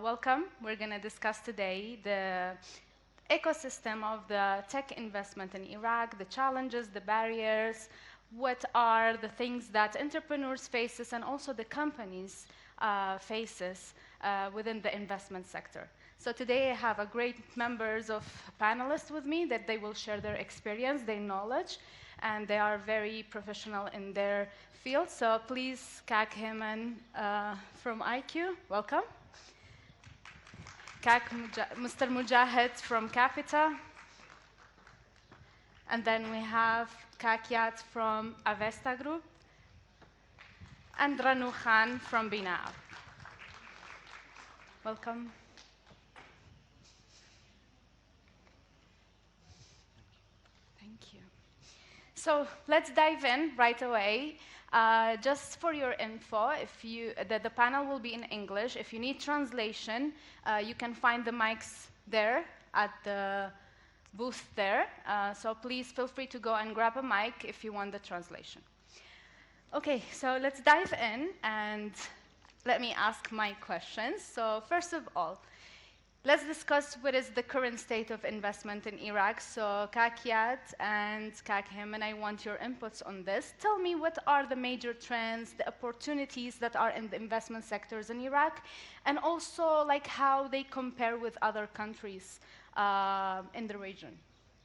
welcome. We're going to discuss today the ecosystem of the tech investment in Iraq, the challenges, the barriers, what are the things that entrepreneurs faces and also the companies faces within the investment sector. So today I have a great members of panelists with me that they will share their experience, their knowledge, and they are very professional in their field. So please, هێمان from IQ, welcome. Mr. Moujahid from Capita. And then we have Yat from Avesta Group. And ڕەنوو from Bina. Welcome. Thank you. So let's dive in right away. Just for your info, the panel will be in English. If you need translation, you can find the mics there at the booth there. So please feel free to go and grab a mic if you want the translation. Okay, so let's dive in and let me ask my questions. So first of all, let's discuss what is the current state of investment in Iraq. So Yat and Him, I want your inputs on this. Tell me what are the major trends, the opportunities that are in the investment sectors in Iraq, and also like how they compare with other countries in the region.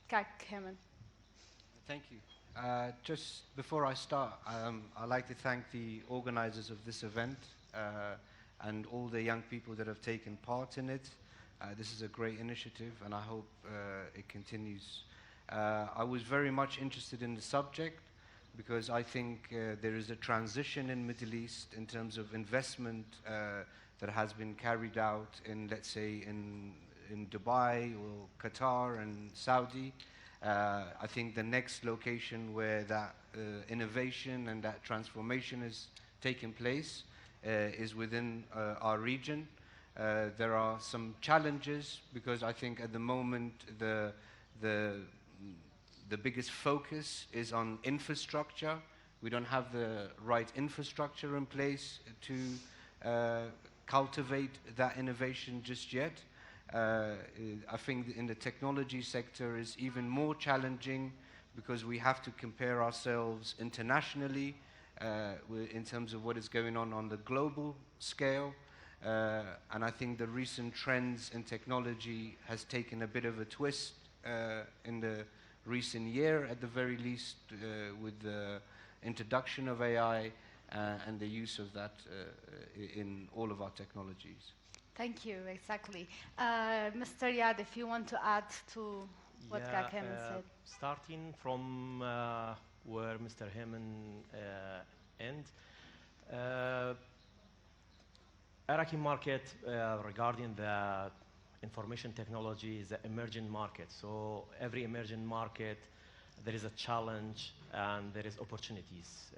Him. Thank you. Just before I start, I'd like to thank the organizers of this event and all the young people that have taken part in it. This is a great initiative, and I hope it continues. I was very much interested in the subject because I think there is a transition in Middle East in terms of investment that has been carried out in, let's say, in Dubai or Qatar and Saudi. I think the next location where that innovation and that transformation is taking place is within our region. There are some challenges because I think at the moment the biggest focus is on infrastructure. We don't have the right infrastructure in place to cultivate that innovation just yet. I think in the technology sector is even more challenging because we have to compare ourselves internationally in terms of what is going on the global scale. And I think the recent trends in technology has taken a bit of a twist in the recent year, at the very least, with the introduction of AI and the use of that in all of our technologies. Thank you, exactly. Mr. Yad, if you want to add to what Heyman said. Starting from where Mr. Heyman ended, Iraqi market regarding the information technology is an emerging market. So every emerging market, there is a challenge and there is opportunities.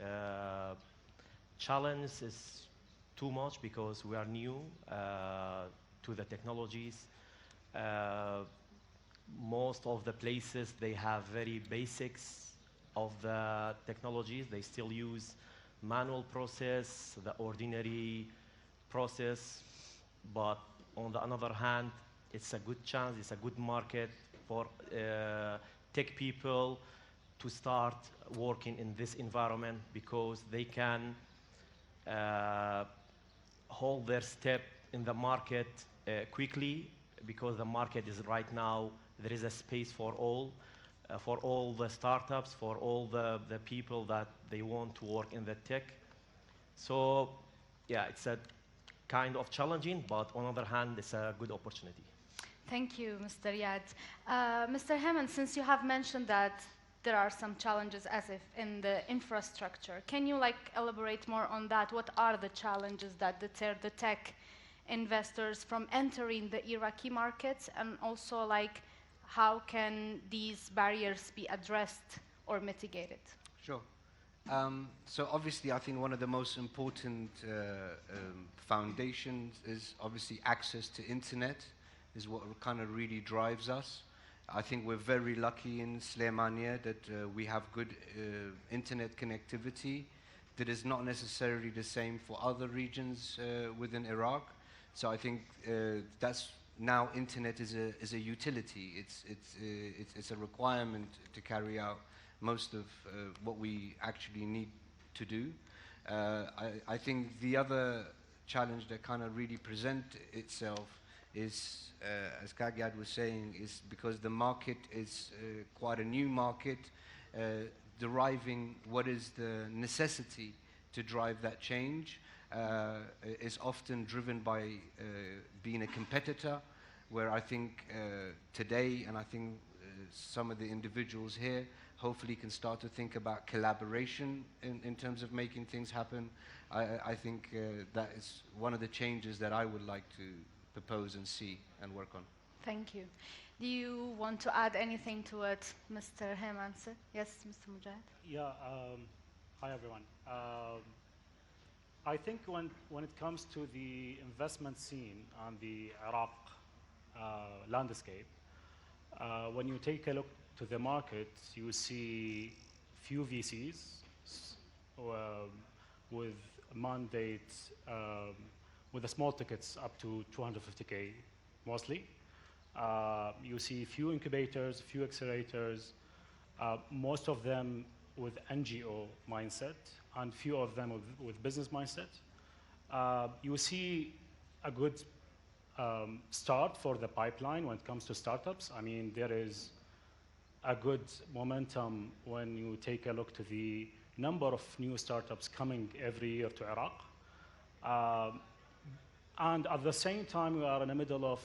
Challenge is too much because we are new to the technologies. Most of the places, they have very basics of the technologies. They still use manual process, the ordinary process, but on the other hand, it's a good chance, it's a good market for tech people to start working in this environment because they can hold their step in the market quickly because the market is right now, there is a space for all the startups, for all the people that they want to work in the tech. So yeah, it's a kind of challenging, but on the other hand, it's a good opportunity. Thank you, Mr. Yad. Mr. Heyman, since you have mentioned that there are some challenges as if in the infrastructure, can you elaborate more on that? What are the challenges that deter the tech investors from entering the Iraqi markets, and also how can these barriers be addressed or mitigated? Sure. So obviously, I think one of the most important foundations is obviously access to internet is what kind of really drives us. I think we're very lucky in Sulaimania that we have good internet connectivity that is not necessarily the same for other regions within Iraq. So I think that's now internet is a utility. It's a requirement to carry out most of what we actually need to do. I think the other challenge that kind of really present itself is, as Kagyad was saying, is because the market is quite a new market, deriving what is the necessity to drive that change is often driven by being a competitor, where I think today, and I think some of the individuals here hopefully can start to think about collaboration in terms of making things happen. I think that is one of the changes that I would like to propose and see and work on. Thank you. Do you want to add anything to what Mr. Heyman said? Yes, Mr. Moujahid? Yeah, hi everyone. I think when it comes to the investment scene on the Iraq landscape, when you take a look to the market, you see few VCs with mandates with the small tickets up to 250K mostly. You see few incubators, few accelerators, most of them with NGO mindset, and few of them with business mindset. You see a good start for the pipeline when it comes to startups. I mean, there is a good momentum when you take a look to the number of new startups coming every year to Iraq. And at the same time, we are in the middle of,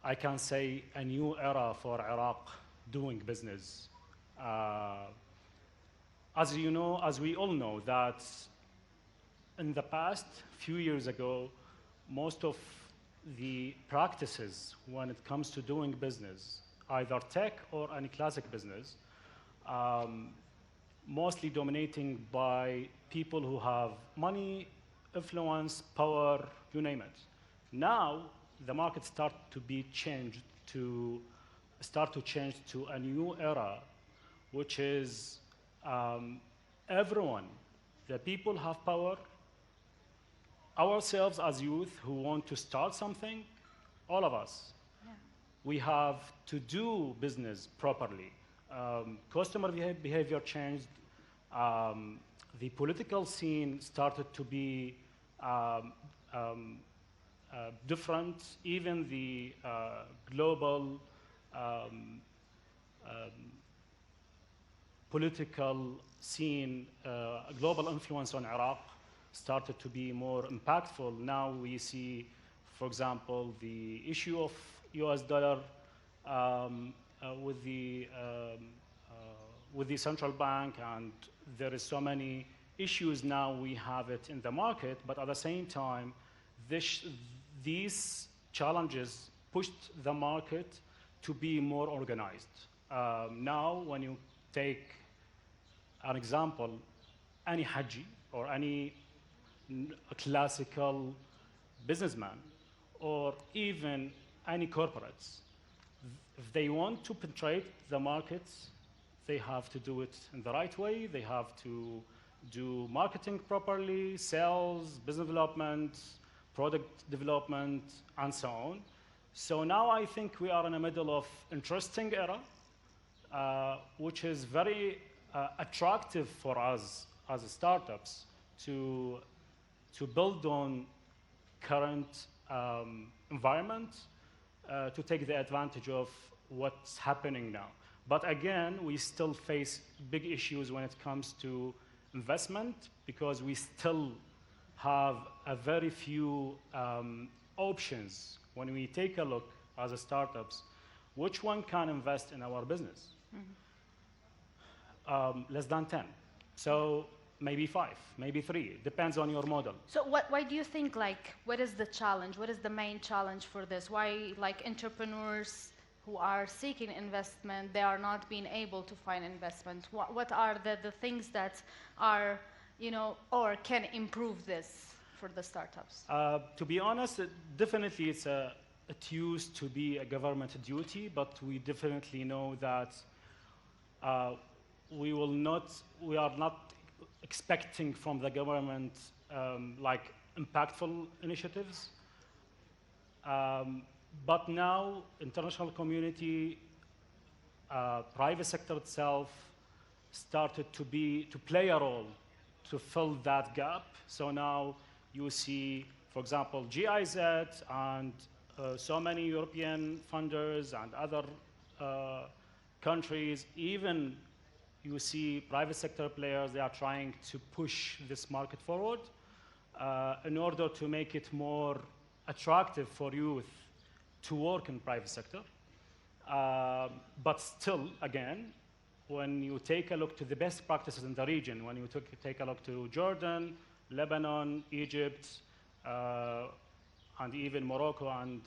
I can say, a new era for Iraq doing business. As you know, as we all know, that in the past, few years ago, most of the practices when it comes to doing business, either tech or any classic business, mostly dominating by people who have money, influence, power, you name it. Now, the market start to change to a new era, which is everyone, the people have power, ourselves as youth who want to start something, all of us, we have to do business properly. Customer behavior changed. The political scene started to be different. Even the global political scene, global influence on Iraq started to be more impactful. Now we see, for example, the issue of US dollar with the central bank, and there is so many issues now we have it in the market, but at the same time, these challenges pushed the market to be more organized. Now, when you take an example, any Haji or any classical businessman, or even any corporates, if they want to penetrate the markets, they have to do it in the right way. They have to do marketing properly, sales, business development, product development, and so on. So now I think we are in the middle of interesting era, which is very attractive for us as startups to build on current environment, to take the advantage of what's happening now. But again, we still face big issues when it comes to investment, because we still have a very few options when we take a look as a startups, which one can invest in our business? Less than 10. So maybe 5, maybe 3, depends on your model. So why do you think, like, what is the challenge? What is the main challenge for this? Why, like, entrepreneurs who are seeking investment, they are not being able to find investment? What are the things that are, you know, or can improve this for the startups? To be honest, definitely it used to be a government duty, but we definitely know that we are not expecting from the government like impactful initiatives. But now, international community, private sector itself started to play a role to fill that gap. So now you see, for example, GIZ and so many European funders and other countries, even you see private sector players, they are trying to push this market forward in order to make it more attractive for youth to work in private sector. But still, again, when you take a look to the best practices in the region, when you take a look to Jordan, Lebanon, Egypt, and even Morocco and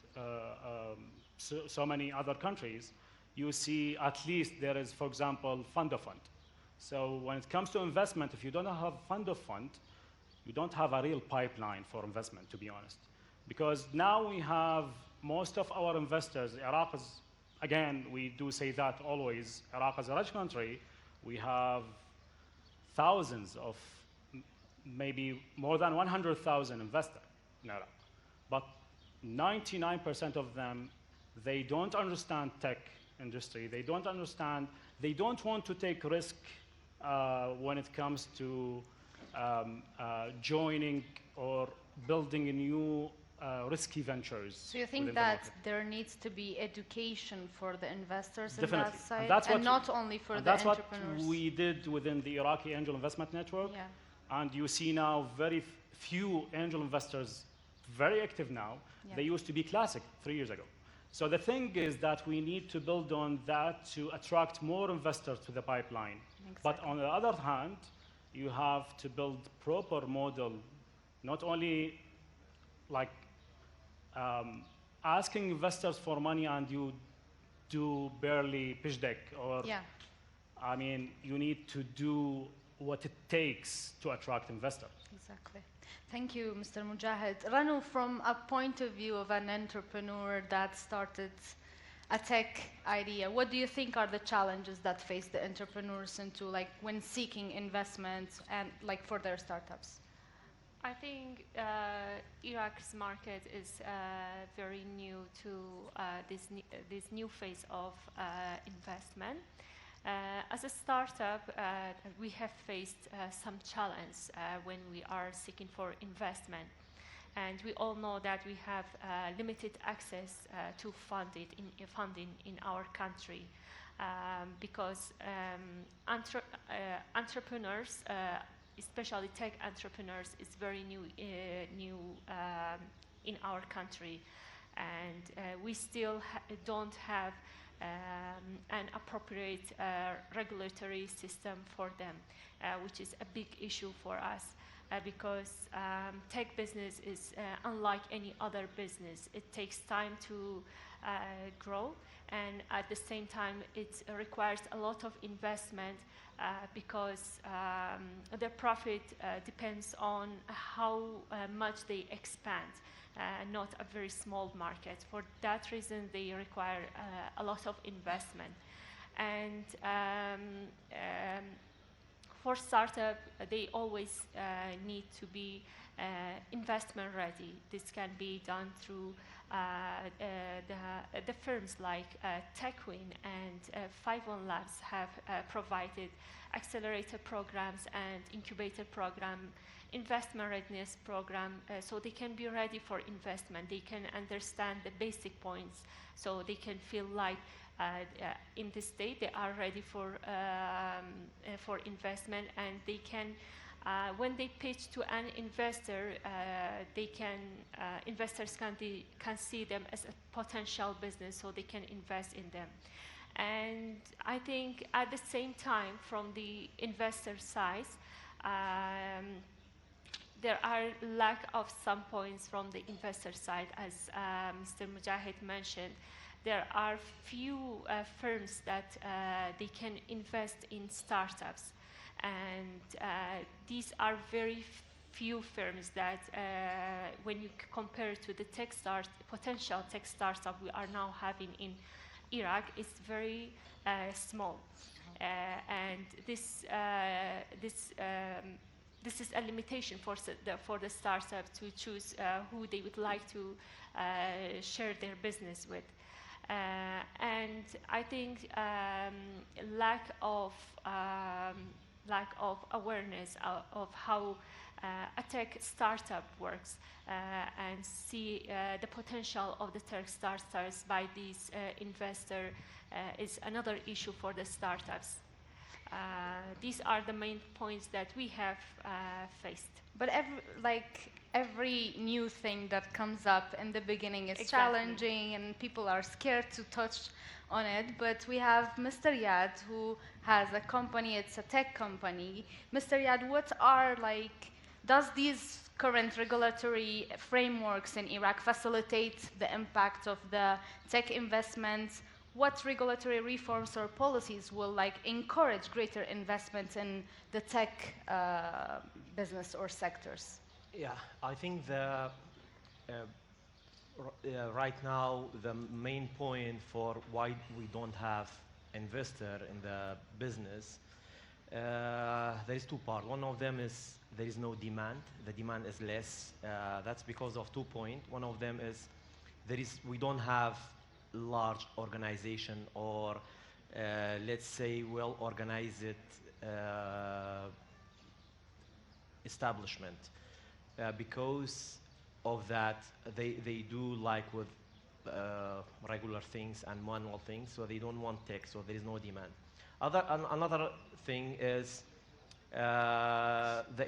so many other countries, you see at least there is, for example, fund of fund. So when it comes to investment, if you don't have fund of fund, you don't have a real pipeline for investment, to be honest. Because now we have most of our investors, Iraq is, again, we do say that always, Iraq is a rich country. We have thousands of, maybe more than 100,000 investors in Iraq. But 99% of them, they don't understand tech industry. They don't understand, they don't want to take risk when it comes to joining or building a new risky ventures. So you think that there needs to be education for the investors in Definitely. that side, and not only for the entrepreneurs? That's what we did within the Iraqi Angel Investment Network. Yeah. And you see now very few angel investors very active now. Yeah. They used to be classic 3 years ago. So the thing is that we need to build on that to attract more investors to the pipeline. Exactly. But on the other hand, you have to build proper model, not only like asking investors for money and you do barely pitch deck, or Yeah. I mean, you need to do what it takes to attract investors. Exactly. Thank you, Mr. Moujahid. ڕەنوو, from a point of view of an entrepreneur that started a tech idea, what do you think are the challenges that face the entrepreneurs into, like, when seeking investment and like for their startups? I think Iraq's market is very new to this new phase of investment. As a startup, we have faced some challenge when we are seeking for investment. And we all know that we have limited access to funding in our country because entrepreneurs, especially tech entrepreneurs, is very new in our country. And we still don't have an appropriate regulatory system for them, which is a big issue for us because tech business is unlike any other business. It takes time to grow, and at the same time it requires a lot of investment because the profit depends on how much they expand. Not a very small market. For that reason, they require a lot of investment. And for startup, they always need to be investment ready. This can be done through the firms like TechWin and 51 Labs have provided accelerator programs and incubator program, investment readiness program, so they can be ready for investment. They can understand the basic points, so they can feel like in this state they are ready for investment, and they can, when they pitch to an investor, investors can see them as a potential business, so they can invest in them. And I think at the same time, from the investor side, there are lack of some points from the investor side, as Mr. Moujahid mentioned. There are few firms that they can invest in startups, and these are very few firms that, when you compare to the potential tech startup we are now having in Iraq, is very this is a limitation for the startup to choose who they would like to share their business with. And I think lack of awareness of how a tech startup works and see the potential of the tech startups by these investors is another issue for the startups. These are the main points that we have faced. But every new thing that comes up in the beginning is Exactly. challenging and people are scared to touch on it. But we have Mr. Yad, who has a company, it's a tech company. Mr. Yad, what are does these current regulatory frameworks in Iraq facilitate the impact of the tech investments? What regulatory reforms or policies will encourage greater investment in the tech business or sectors? Yeah, I think right now the main point for why we don't have investor in the business, there is two parts. One of them is there is no demand. The demand is less. That's because of 2 points. One of them is we don't have large organization or let's say well-organized establishment. Because of that, they do with regular things and manual things, so they don't want tech, so there is no demand. Another thing is the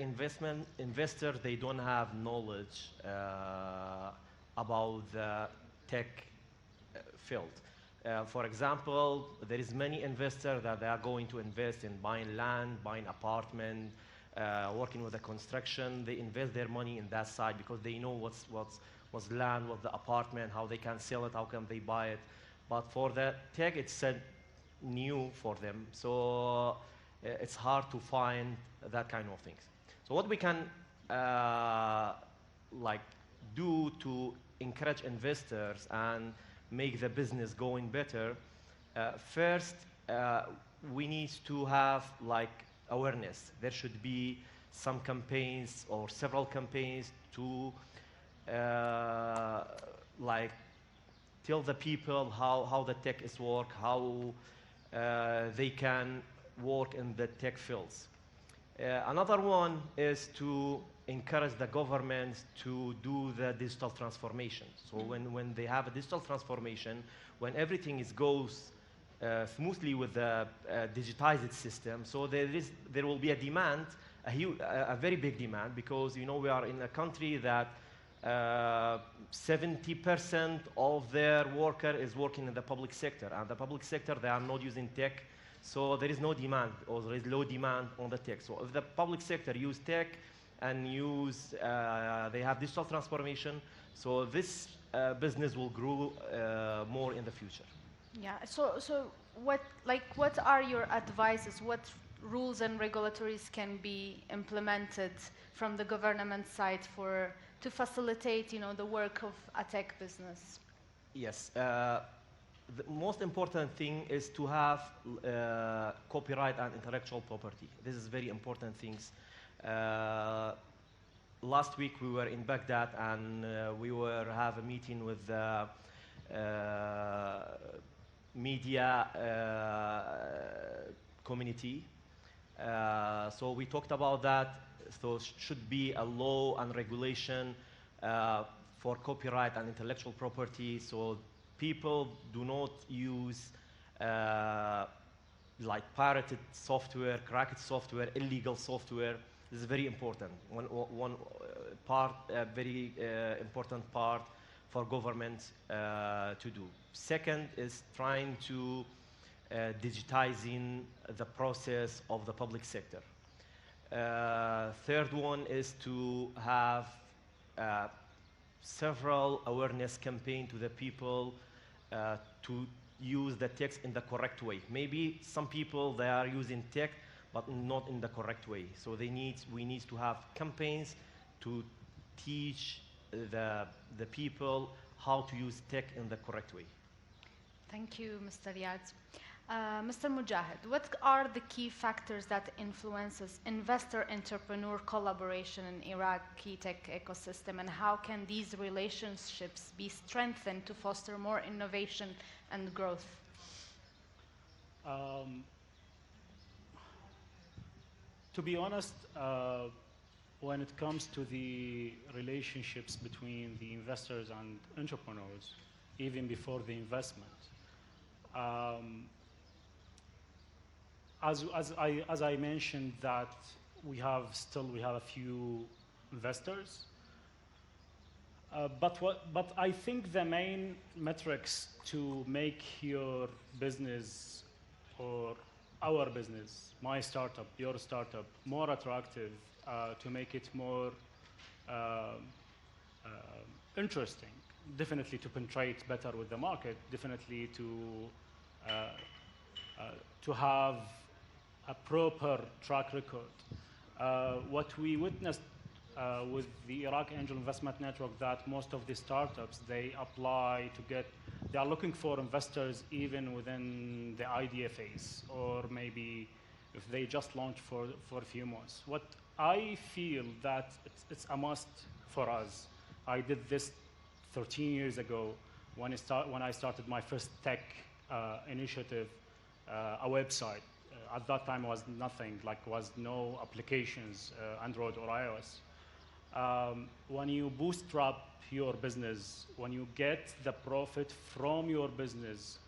investors, they don't have knowledge about the tech field. For example, there is many investors that they are going to invest in buying land, buying apartment, working with the construction. They invest their money in that side because they know what's land, what's the apartment, how they can sell it, how can they buy it. But for the tech, it's new for them, so it's hard to find that kind of things. So what we can do to encourage investors and make the business going better, first we need to have awareness. There should be some campaigns or several campaigns to tell the people how the tech is work, how they can work in the tech fields. Another one is to encourage the government to do the digital transformation. So when they have a digital transformation, when everything goes smoothly with the digitized system, so there will be a demand, a very big demand, because we are in a country that 70% of their worker is working in the public sector, and the public sector, they are not using tech, so there is no demand, or there is low demand on the tech. So if the public sector use tech and they have digital transformation, so this business will grow more in the future. Yeah. So what are your advices? What rules and regulatories can be implemented from the government side to facilitate, the work of a tech business? Yes. The most important thing is to have copyright and intellectual property. This is very important things. Last week we were in Baghdad and we have a meeting with the media community. So we talked about that. So should be a law and regulation for copyright and intellectual property, so people do not use pirated software, cracked software, illegal software. This is very important. One part, a very important part for government to do. Second is trying to digitizing the process of the public sector. Third one is to have several awareness campaign to the people to use the tech in the correct way. Maybe some people, they are using tech, but not in the correct way. So we need to have campaigns to teach the people how to use tech in the correct way. Thank you, Mr. Riyad. Mr. Moujahid, what are the key factors that influences investor-entrepreneur collaboration in Iraqi tech ecosystem, and how can these relationships be strengthened to foster more innovation and growth? To be honest, when it comes to the relationships between the investors and entrepreneurs, even before the investment, as I mentioned, that we have a few investors, but I think the main metrics to make your business or our business, my startup, your startup, more attractive, to make it more interesting, definitely to penetrate better with the market, definitely to have a proper track record. What we witnessed with the Iraq Angel Investment Network, that most of the startups, they are looking for investors even within the idea phase, or maybe if they just launched for a few months. What I feel that it's a must for us. I did this 13 years ago when I started my first tech initiative, a website. At that time was nothing, was no applications, Android or iOS. When you bootstrap your business, when you get the profit from your business,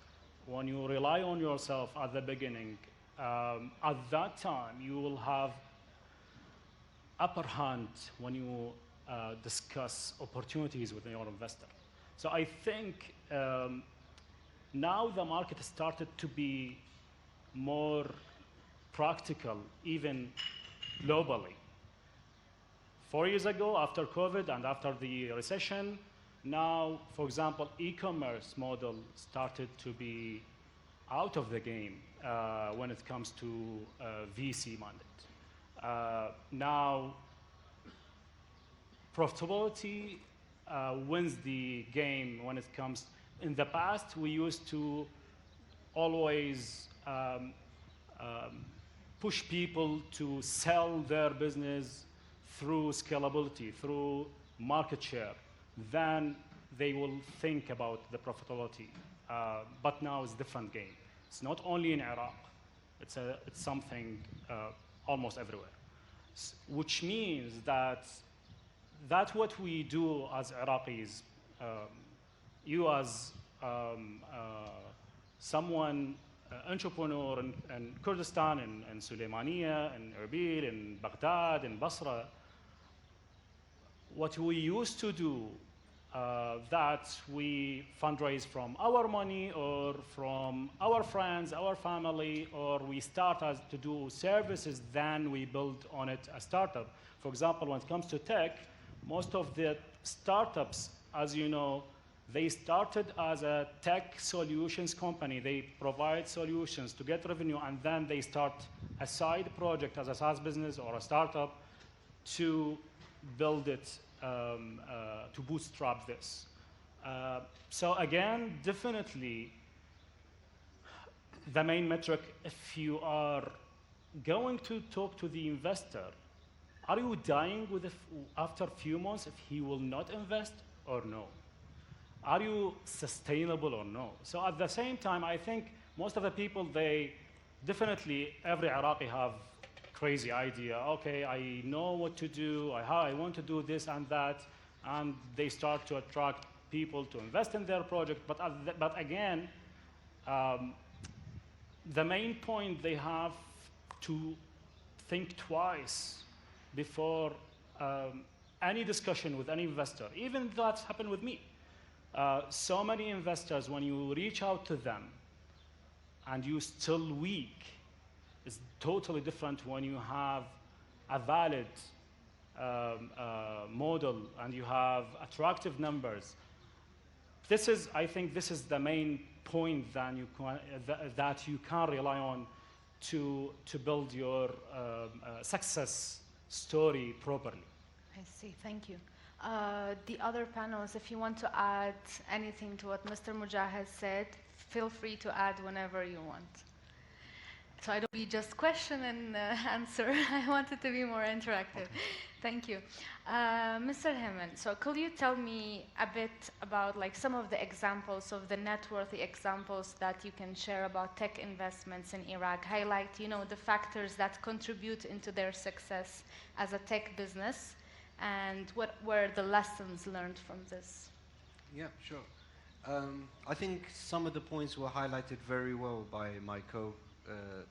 when you rely on yourself at the beginning, at that time you will have upper hand when you discuss opportunities with your investor. So I think now the market has started to be more practical, even globally. 4 years ago, after COVID and after the recession, now, for example, e-commerce model started to be out of the game when it comes to VC mandate. Now, profitability wins the game when it comes. In the past, we used to always push people to sell their business through scalability, through market share. Then they will think about the profitability. But now it's a different game. It's not only in Iraq. It's something almost everywhere. Which means that what we do as Iraqis, you as someone, entrepreneur in Kurdistan, in Suleymaniya, in Erbil, in Baghdad, in Basra, what we used to do, that we fundraise from our money or from our friends, our family, or we start to do services, then we build on it a startup. For example, when it comes to tech, most of the startups, as you know, they started as a tech solutions company. They provide solutions to get revenue, and then they start a side project as a SaaS business or a startup to build it, to bootstrap this. So again, definitely, the main metric, if you are going to talk to the investor, are you dying after a few months if he will not invest or no? Are you sustainable or no? So at the same time, I think most of the people, definitely every Iraqi have crazy idea. Okay, I know what to do. I want to do this and that, and they start to attract people to invest in their project. But again, the main point, they have to think twice before any discussion with any investor. Even that's happened with me. So many investors, when you reach out to them and you're still weak, it's totally different when you have a valid model and you have attractive numbers. I think this is the main point that you can rely on to build your success story properly. I see, thank you. The other panels, if you want to add anything to what Mr. Moujahid said, feel free to add whenever you want. So I don't be just question and answer. I want it to be more interactive. Okay. Thank you. Mr. Heyman, so could you tell me a bit about like some of the examples of the networthy examples that you can share about tech investments in Iraq? Highlight, you know, the factors that contribute into their success as a tech business, and what were the lessons learned from this? Yeah, sure. I think some of the points were highlighted very well by my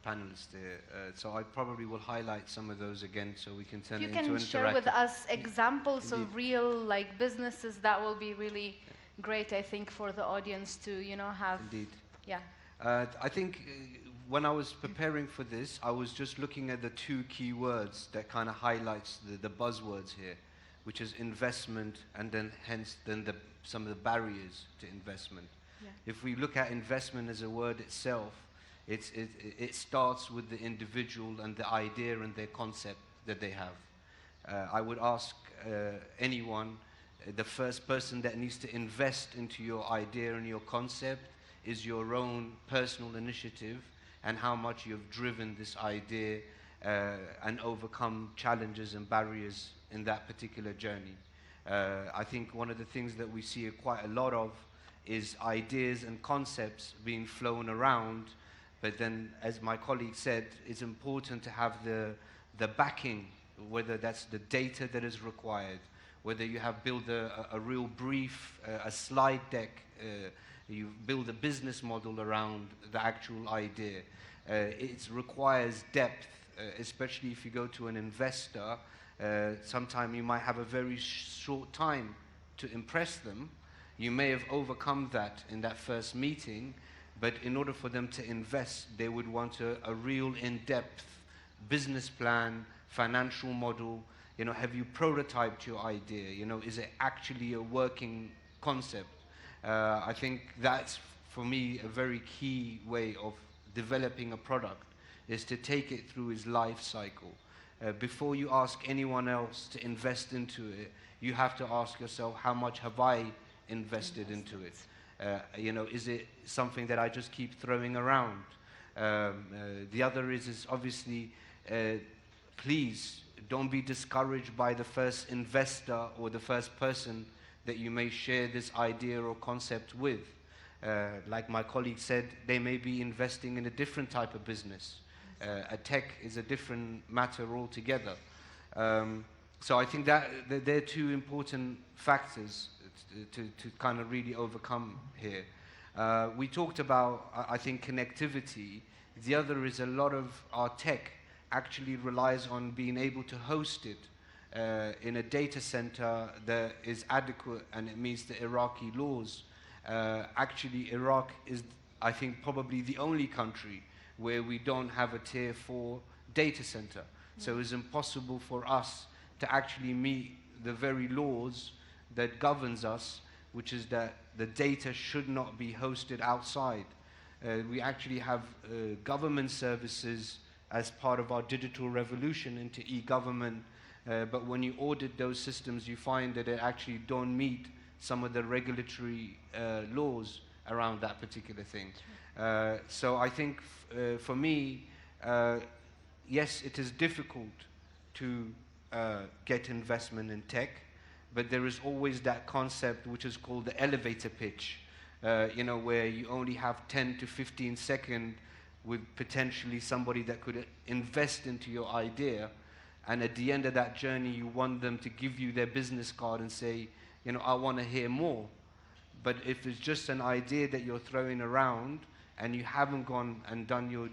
panelists there. So I probably will highlight some of those again so we can turn it into interactive. You can share with us examples of real like businesses, that will be really great, I think, for the audience to, you know, have. Indeed. Yeah. I think when I was preparing for this, I was just looking at the two key words that kind of highlights the buzzwords here, which is investment and then hence then some of the barriers to investment. Yeah. If we look at investment as a word itself, it starts with the individual and the idea and their concept that they have. I would ask anyone, the first person that needs to invest into your idea and your concept is your own personal initiative and how much you've driven this idea and overcome challenges and barriers in that particular journey. I think one of the things that we see quite a lot of is ideas and concepts being flown around. But then, as my colleague said, it's important to have the backing, whether that's the data that is required, whether you have built a real brief, a slide deck, you build a business model around the actual idea. It requires depth, especially if you go to an investor. Sometimes you might have a very short time to impress them. You may have overcome that in that first meeting, but in order for them to invest, they would want a real in-depth business plan, financial model. You know, have you prototyped your idea? You know, is it actually a working concept? I think that's, for me, a very key way of developing a product, is to take it through its life cycle. Before you ask anyone else to invest into it, you have to ask yourself, how much have I invested into it? You know, is it something that I just keep throwing around? The other is obviously, please don't be discouraged by the first investor or the first person that you may share this idea or concept with. Like my colleague said, they may be investing in a different type of business. A tech is a different matter altogether. So I think that they're two important factors to kind of really overcome here. We talked about, I think, connectivity. The other is a lot of our tech actually relies on being able to host it in a data center that is adequate and it meets the Iraqi laws. Actually, Iraq is, I think, probably the only country where we don't have a tier 4 data center. So it's impossible for us to actually meet the very laws that governs us, which is that the data should not be hosted outside. We actually have government services as part of our digital revolution into e-government, but when you audit those systems, you find that they actually don't meet some of the regulatory laws around that particular thing. So I think for me, yes, it is difficult to get investment in tech, but there is always that concept which is called the elevator pitch, you know, where you only have 10 to 15 seconds with potentially somebody that could invest into your idea, and at the end of that journey, you want them to give you their business card and say, you know, I want to hear more. But if it's just an idea that you're throwing around and you haven't gone and done your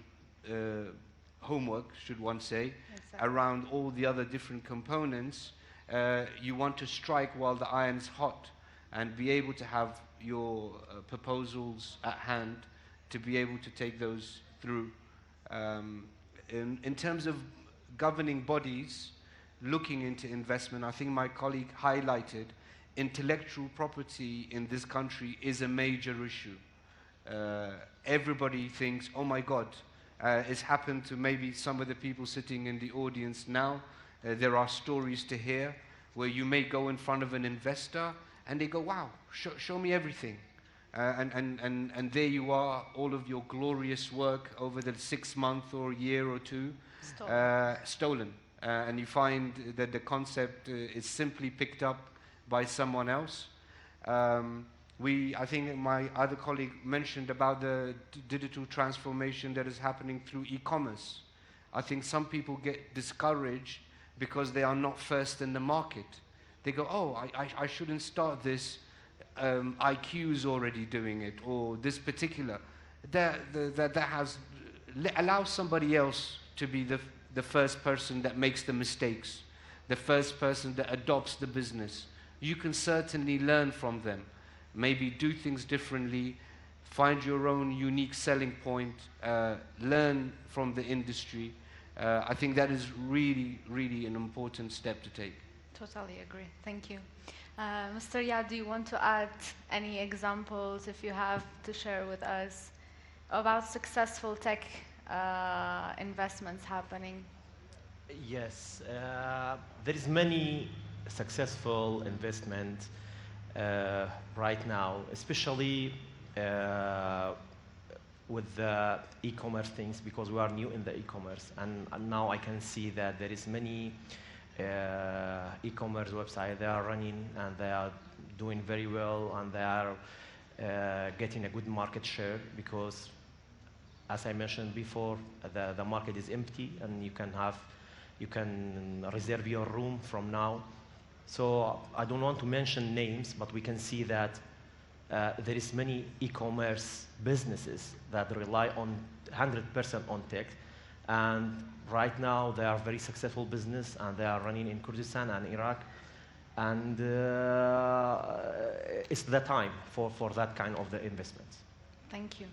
homework, should one say, around all the other different components, you want to strike while the iron's hot and be able to have your proposals at hand to be able to take those through. In terms of governing bodies looking into investment, I think my colleague highlighted intellectual property in this country is a major issue. Everybody thinks, oh my God, it's happened to maybe some of the people sitting in the audience now. There are stories to hear where you may go in front of an investor and they go, wow, show me everything. And there you are, all of your glorious work over the 6 month or year or two, stolen. And you find that the concept is simply picked up by someone else. I think my other colleague mentioned about the digital transformation that is happening through e-commerce. I think some people get discouraged because they are not first in the market. They go, oh, I shouldn't start this. IQ's already doing it, or this particular. That allows somebody else to be the first person that makes the mistakes, the first person that adopts the business. You can certainly learn from them. Maybe do things differently, find your own unique selling point, learn from the industry. I think that is really, really an important step to take. Totally agree. Thank you. Mr. Yad, do you want to add any examples, if you have, to share with us about successful tech investments happening? Yes, there is many successful investment right now, especially with the e-commerce things, because we are new in the e-commerce, and now I can see that there is many e-commerce websites. They are running and they are doing very well, and they are getting a good market share, because as I mentioned before, the market is empty, and you can reserve your room from now. So I don't want to mention names, but we can see that there is many e-commerce businesses that rely on 100% on tech, and right now they are very successful business, and they are running in Kurdistan and Iraq, and it's the time for that kind of the investments. Thank you.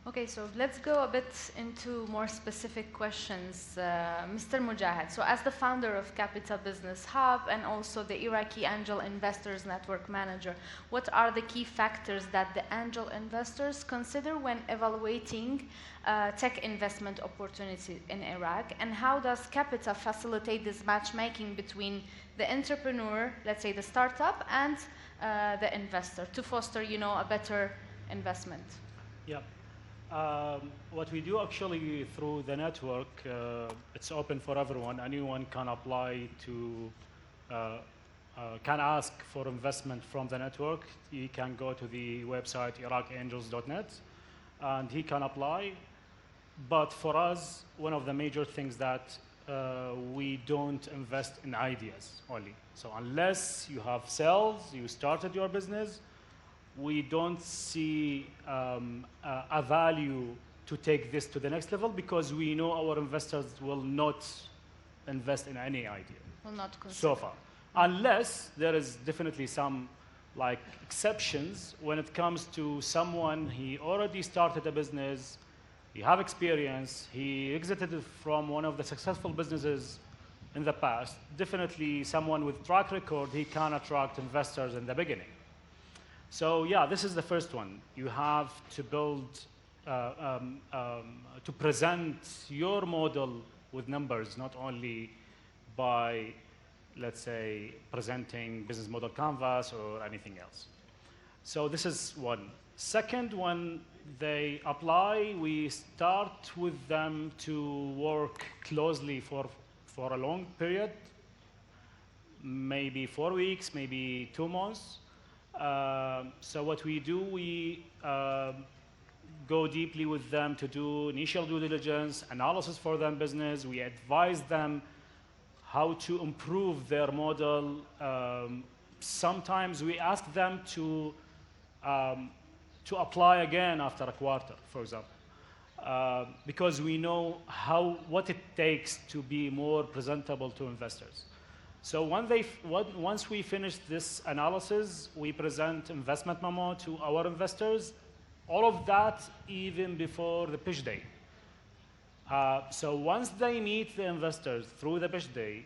Okay, so let's go a bit into more specific questions. Mr. Moujahid, so as the founder of Capital Business Hub and also the Iraqi Angel Investors Network Manager, what are the key factors that the angel investors consider when evaluating tech investment opportunities in Iraq? And how does Capital facilitate this matchmaking between the entrepreneur, let's say the startup, and the investor to foster, a better investment? Yeah. What we do actually through the network, it's open for everyone. Anyone can apply to, can ask for investment from the network. He can go to the website iraqangels.net and he can apply. But for us, one of the major things that we don't invest in ideas only. So unless you have sales, you started your business, we don't see a value to take this to the next level, because we know our investors will not invest in any idea. Will not consider. So far. Unless there is definitely some exceptions when it comes to someone, he already started a business, he have experience, he exited from one of the successful businesses in the past. Definitely someone with track record, he can attract investors in the beginning. So yeah, this is the first one. You have to build, to present your model with numbers, not only by, let's say, presenting business model canvas or anything else. So this is one. Second, when they apply, we start with them to work closely for a long period, maybe 4 weeks, maybe 2 months. So what we do, we go deeply with them to do initial due diligence, analysis for their business. We advise them how to improve their model. Sometimes we ask them to apply again after a quarter, for example, because we know what it takes to be more presentable to investors. So once we finish this analysis, we present investment memo to our investors, all of that even before the pitch day. So once they meet the investors through the pitch day,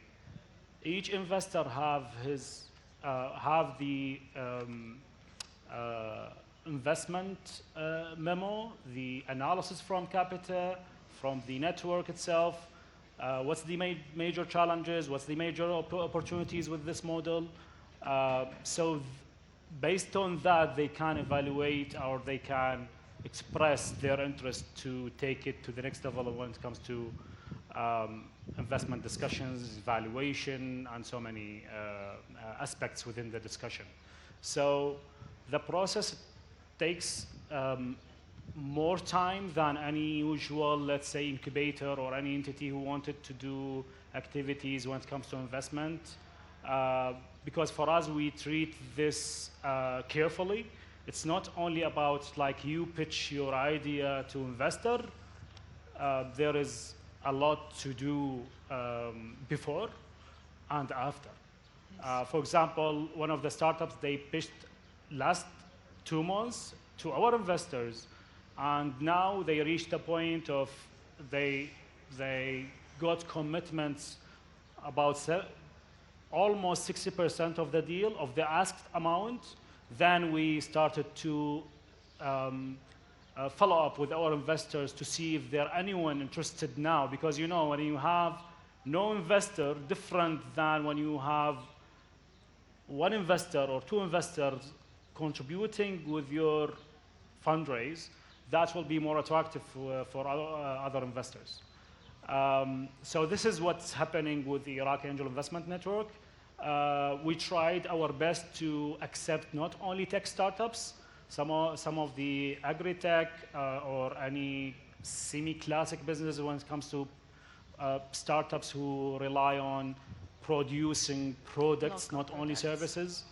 each investor have the investment memo, the analysis from Capita, from the network itself, What's the major challenges? What's the major opportunities with this model? So based on that, they can evaluate or they can express their interest to take it to the next level when it comes to investment discussions, evaluation, and so many aspects within the discussion. So the process takes more time than any usual, let's say, incubator or any entity who wanted to do activities when it comes to investment. Because for us, we treat this carefully. It's not only about like you pitch your idea to investor. There is a lot to do before and after. Yes. For example, one of the startups, they pitched last 2 months to our investors, and now they reached the point of they got commitments about almost 60% of the deal, of the asked amount. Then we started to follow up with our investors to see if there anyone interested now, because you know when you have no investor, different than when you have one investor or 2 investors contributing with your fundraise, that will be more attractive for other investors. So this is what's happening with the Iraqi Angel Investment Network. We tried our best to accept not only tech startups, some of the agri-tech or any semi-classic businesses when it comes to startups who rely on producing products, not only services.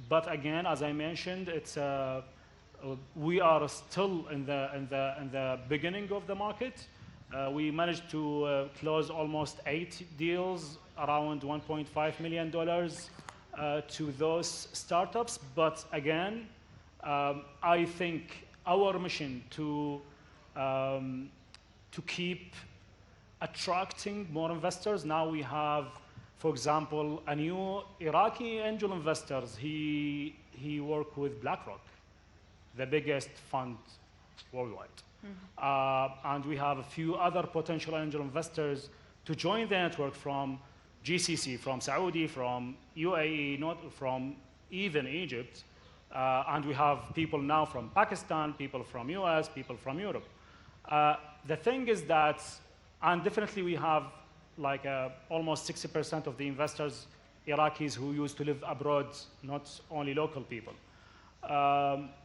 But again, as I mentioned, it's we are still in the beginning of the market. We managed to close almost 8 deals, around $1.5 million to those startups. But again, I think our mission to keep attracting more investors. Now we have, for example, a new Iraqi angel investors. He worked with BlackRock, the biggest fund worldwide. Mm-hmm. And we have a few other potential angel investors to join the network from GCC, from Saudi, from UAE, not from even Egypt. And we have people now from Pakistan, people from US, people from Europe. The thing is that, and definitely we have like almost 60% of the investors, Iraqis who used to live abroad, not only local people.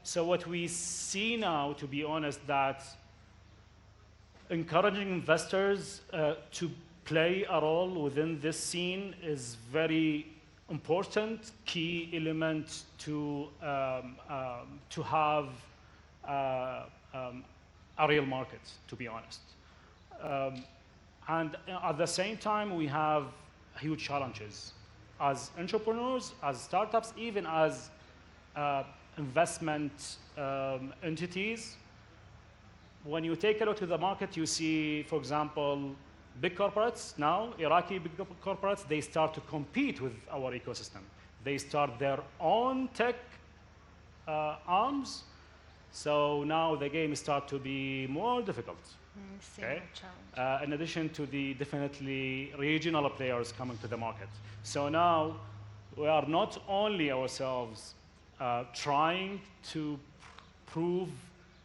So what we see now, to be honest, that encouraging investors to play a role within this scene is very important, key element to have a real market, to be honest. And at the same time, we have huge challenges as entrepreneurs, as startups, even as investment entities. When you take a look at the market, you see, for example, big corporates now, Iraqi big corporates, they start to compete with our ecosystem. They start their own tech arms. So now the game starts to be more difficult. Okay? In addition to the definitely regional players coming to the market. So now we are not only ourselves trying to prove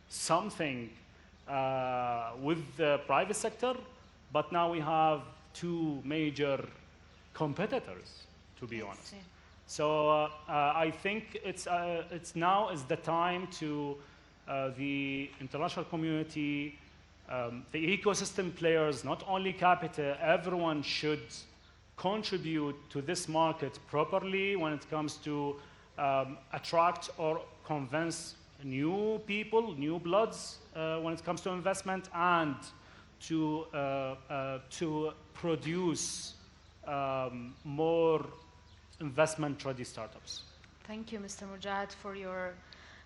something with the private sector, but now we have 2 major competitors, to be honest. So I think it's now is the time to the international community, the ecosystem players, not only capital, everyone should contribute to this market properly when it comes to attract or convince new people, new bloods when it comes to investment, and to produce more investment-ready startups. Thank you, Mr. Moujahid, for your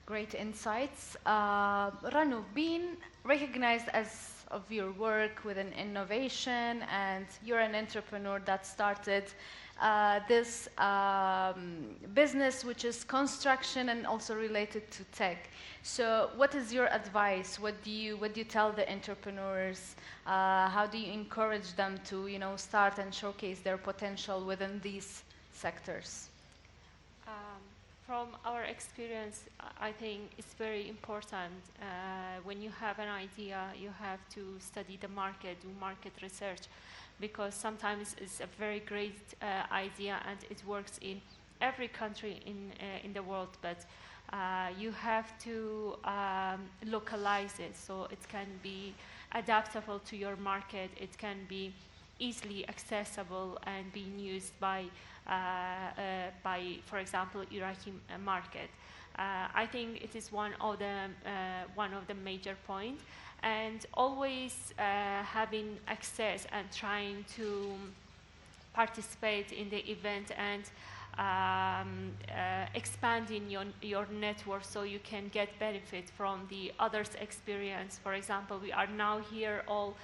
great insights. ڕەنوو, being recognized as of your work within innovation, and you're an entrepreneur that started this business which is construction and also related to tech. So what is your advice? What do you tell the entrepreneurs? How do you encourage them to, you know, start and showcase their potential within these sectors? From our experience, I think it's very important. When you have an idea, you have to study the market, do market research, because sometimes it's a very great idea and it works in every country in the world, but you have to localize it so it can be adaptable to your market. It can be easily accessible and being used by, for example, Iraqi market. I think it is one of the major points, and always having access and trying to participate in the event and expanding your network so you can get benefit from the others' experience. For example, we are now here all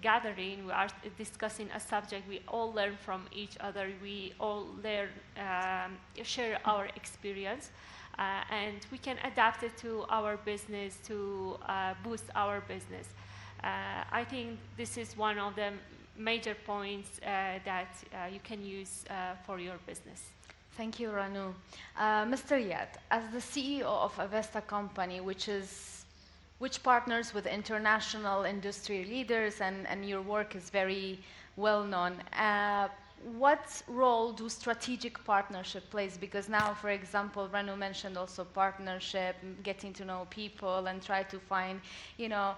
gathering, we are discussing a subject, we all learn from each other, we all learn, share our experience, and we can adapt it to our business to boost our business. I think this is one of the major points that you can use for your business. Thank you, ڕەنوو. Mr. Yad, as the CEO of Avesta company, which partners with international industry leaders, and your work is very well known, what role do strategic partnership plays? Because now, for example, ڕەنوو mentioned also partnership, getting to know people and try to find, you know,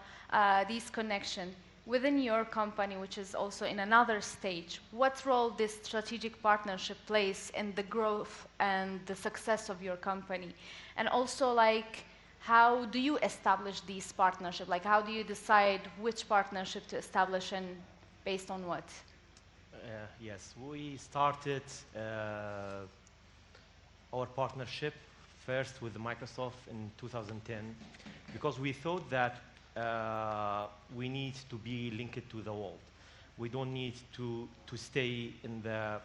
these connections. Within your company, which is also in another stage, what role this strategic partnership plays in the growth and the success of your company? And also, like, how do you establish these partnerships? Like, how do you decide which partnership to establish and based on what? Yes, we started our partnership first with Microsoft in 2010 because we thought that we need to be linked to the world. We don't need to stay in the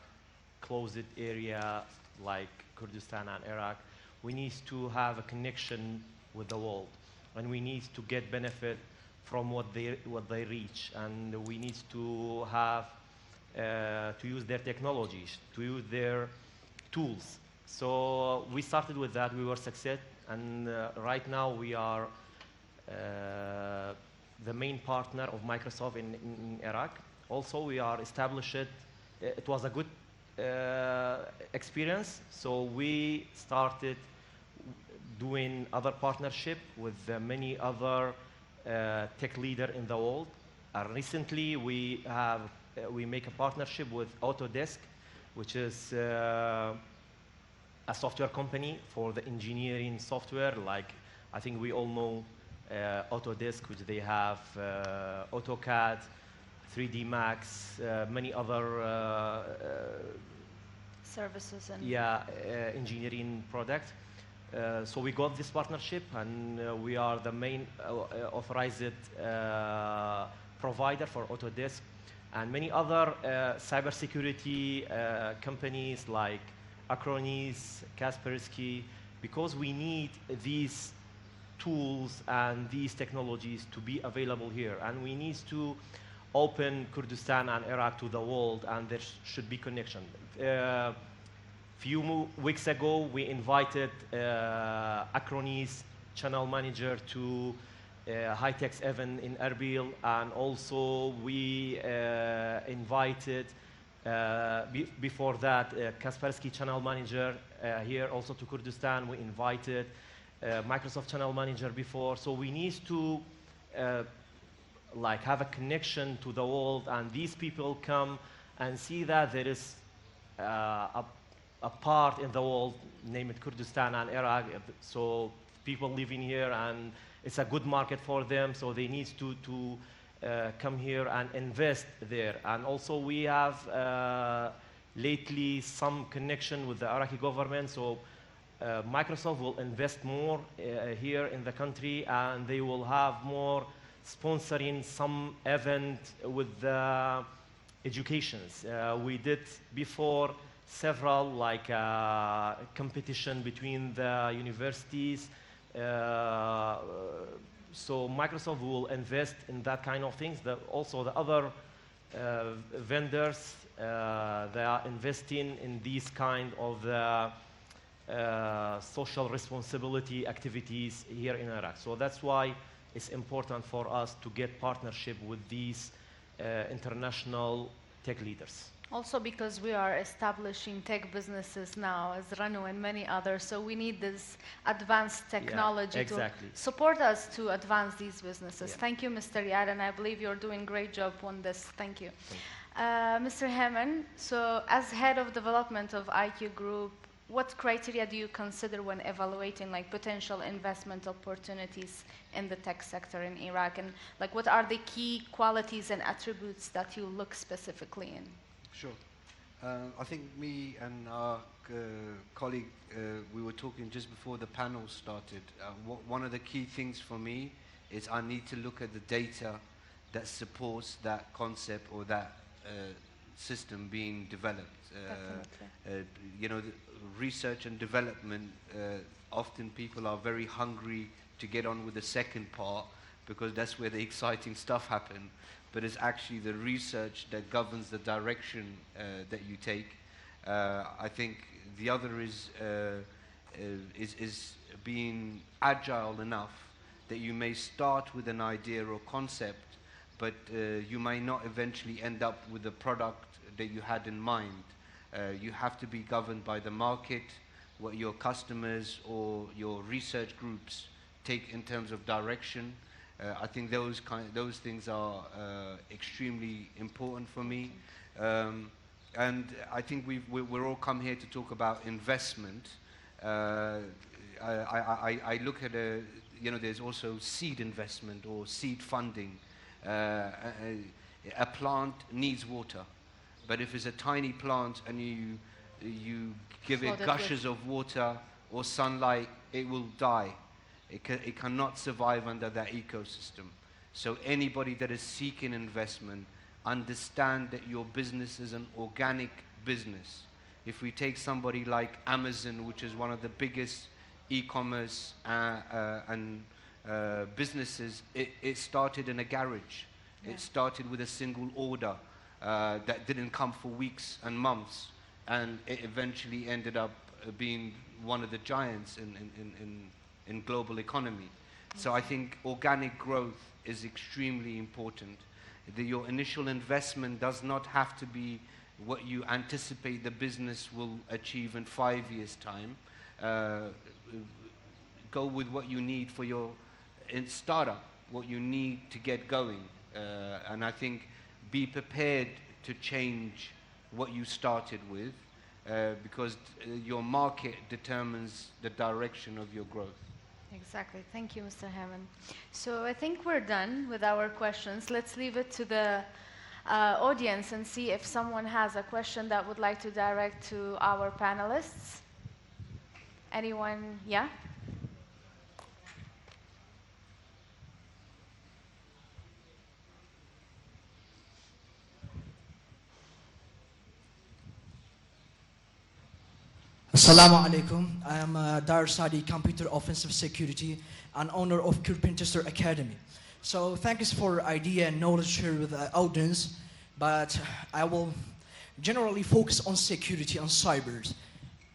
closed area like Kurdistan and Iraq. We need to have a connection with the world, and we need to get benefit from what they reach, and we need to have to use their technologies, to use their tools. So we started with that. We were success, and right now we are the main partner of Microsoft in Iraq. Also, we are established. It was a good experience, so we started doing other partnership with many other tech leaders in the world. Recently, we make a partnership with Autodesk, which is a software company for the engineering software. Like, I think we all know Autodesk, which they have AutoCAD, 3D Max, many other services and engineering products. So we got this partnership, and we are the main authorized provider for Autodesk and many other cybersecurity companies like Acronis, Kaspersky, because we need these tools and these technologies to be available here, and we need to open Kurdistan and Iraq to the world, and there should be connection. Few weeks ago, we invited Acronis channel manager to high-tech event in Erbil, and also we invited before that Kaspersky channel manager here also to Kurdistan. We invited Microsoft channel manager before, so we need to like have a connection to the world, and these people come and see that there is a part in the world named Kurdistan and Iraq, so people living here, and it's a good market for them, so they need to come here and invest there. And also we have lately some connection with the Iraqi government, so Microsoft will invest more here in the country, and they will have more sponsoring some event with the educations. We did before several like competition between the universities. So Microsoft will invest in that kind of things. Also the other vendors, they are investing in these kind of social responsibility activities here in Iraq. So that's why it's important for us to get partnership with these international tech leaders. Also because we are establishing tech businesses now as ڕەنوو and many others, so we need this advanced technology to support us to advance these businesses. Thank you, Mr. Yad, and I believe you're doing a great job on this. Thank you. Mr. Heyman, so as head of development of IQ Group, what criteria do you consider when evaluating like potential investment opportunities in the tech sector in Iraq, and like what are the key qualities and attributes that you look specifically in? Sure. I think me and our colleague, we were talking just before the panel started. One of the key things for me is I need to look at the data that supports that concept or that system being developed. You know, research and development, often people are very hungry to get on with the second part because that's where the exciting stuff happens. But it's actually the research that governs the direction that you take. I think the other is being agile enough that you may start with an idea or concept, but you may not eventually end up with the product that you had in mind. You have to be governed by the market, what your customers or your research groups take in terms of direction. I think those things are extremely important for me. And I think we're all come here to talk about investment. I look at you know, there's also seed investment or seed funding. A plant needs water, but if it's a tiny plant and you give it gushes of water or sunlight, it will die. It cannot survive under that ecosystem. So anybody that is seeking investment, understand that your business is an organic business. If we take somebody like Amazon, which is one of the biggest e-commerce and businesses, it started in a garage. It started with a single order that didn't come for weeks and months, and it eventually ended up being one of the giants in global economy. So I think organic growth is extremely important. Your initial investment does not have to be what you anticipate the business will achieve in 5 years' time. Go with what you need for your startup, what you need to get going. And I think be prepared to change what you started with, because your market determines the direction of your growth. Exactly. Thank you, Mr. Heyman. So I think we're done with our questions. Let's leave it to the audience and see if someone has a question that would like to direct to our panelists. Anyone? Yeah? Assalamu alaikum. I am Dar Sadi, Computer Offensive Security and owner of Kurpinchester Academy. So thanks for idea and knowledge here with the audience, but I will generally focus on security and cyber.